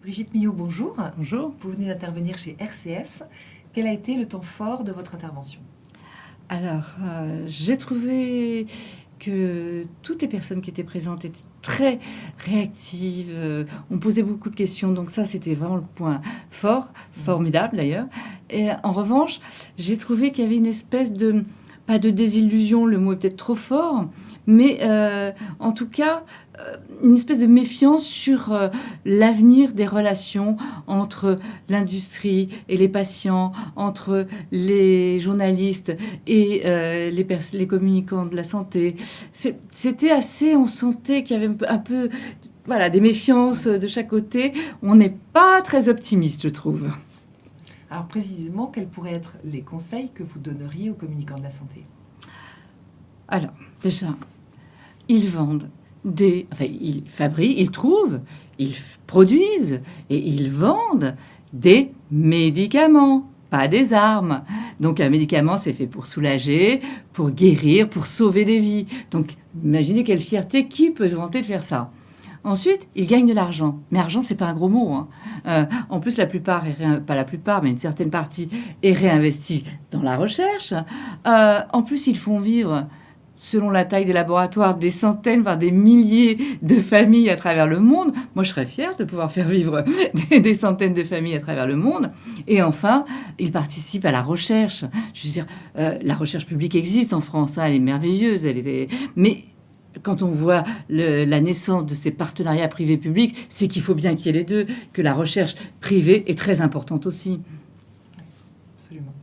Brigitte Millot, bonjour. Bonjour. Vous venez d'intervenir chez RCS. Quel a été le temps fort de votre intervention? Alors, j'ai trouvé que toutes les personnes qui étaient présentes étaient très réactives. On posait beaucoup de questions, donc ça, c'était vraiment le point fort, formidable d'ailleurs. Et en revanche, j'ai trouvé qu'il y avait une espèce de, pas de désillusion, le mot est peut-être trop fort, mais en tout cas, une espèce de méfiance sur l'avenir des relations entre l'industrie et les patients, entre les journalistes et les communicants de la santé. C'était assez, on sentait qu'il y avait un peu voilà, des méfiances de chaque côté. On n'est pas très optimiste, je trouve. Alors précisément, quels pourraient être les conseils que vous donneriez aux communicants de la santé? Alors, déjà, ils vendent enfin, ils fabriquent, ils trouvent, ils produisent et ils vendent des médicaments, pas des armes. Donc un médicament, c'est fait pour soulager, pour guérir, pour sauver des vies. Donc imaginez quelle fierté, qui peut se vanter de faire ça? Ensuite, ils gagnent de l'argent. Mais argent, c'est pas un gros mot, hein. En plus, la plupart, pas la plupart, mais une certaine partie est réinvestie dans la recherche. En plus, ils font vivre, selon la taille des laboratoires, des centaines, voire des milliers de familles à travers le monde. Moi, je serais fière de pouvoir faire vivre des centaines de familles à travers le monde. Et enfin, ils participent à la recherche. Je veux dire, la recherche publique existe en France, hein, elle est merveilleuse. Mais quand on voit la naissance de ces partenariats privés-publics, c'est qu'il faut bien qu'il y ait les deux, que la recherche privée est très importante aussi. Absolument.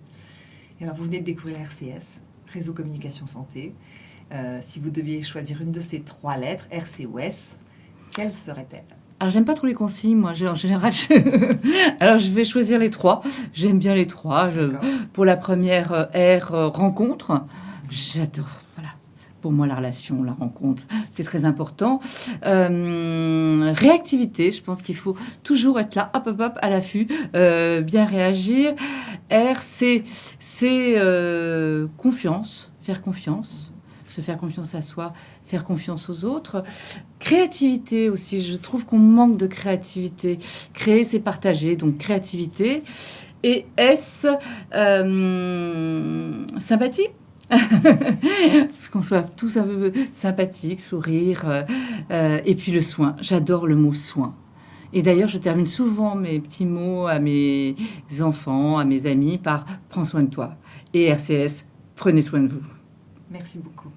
Et alors, vous venez de découvrir RCS, Réseau Communication Santé. Si vous deviez choisir une de ces trois lettres, RC ou S, quelle serait-elle? Alors, j'aime pas trop les consignes, moi. En général, alors je vais choisir les trois. J'aime bien les trois. Pour la première, R, rencontre. J'adore. Voilà. Pour moi, la relation, la rencontre, c'est très important. Réactivité, je pense qu'il faut toujours être là, hop, hop, hop, à l'affût, bien réagir. R, c'est confiance, faire confiance. Se faire confiance à soi, faire confiance aux autres. Créativité aussi, je trouve qu'on manque de créativité. Créer, c'est partager, donc créativité. Et S, sympathie. Qu'on soit tous un peu sympathiques, sourire. Et puis le soin, j'adore le mot soin. Et d'ailleurs, je termine souvent mes petits mots à mes enfants, à mes amis par « prends soin de toi ». Et RCS, prenez soin de vous. Merci beaucoup.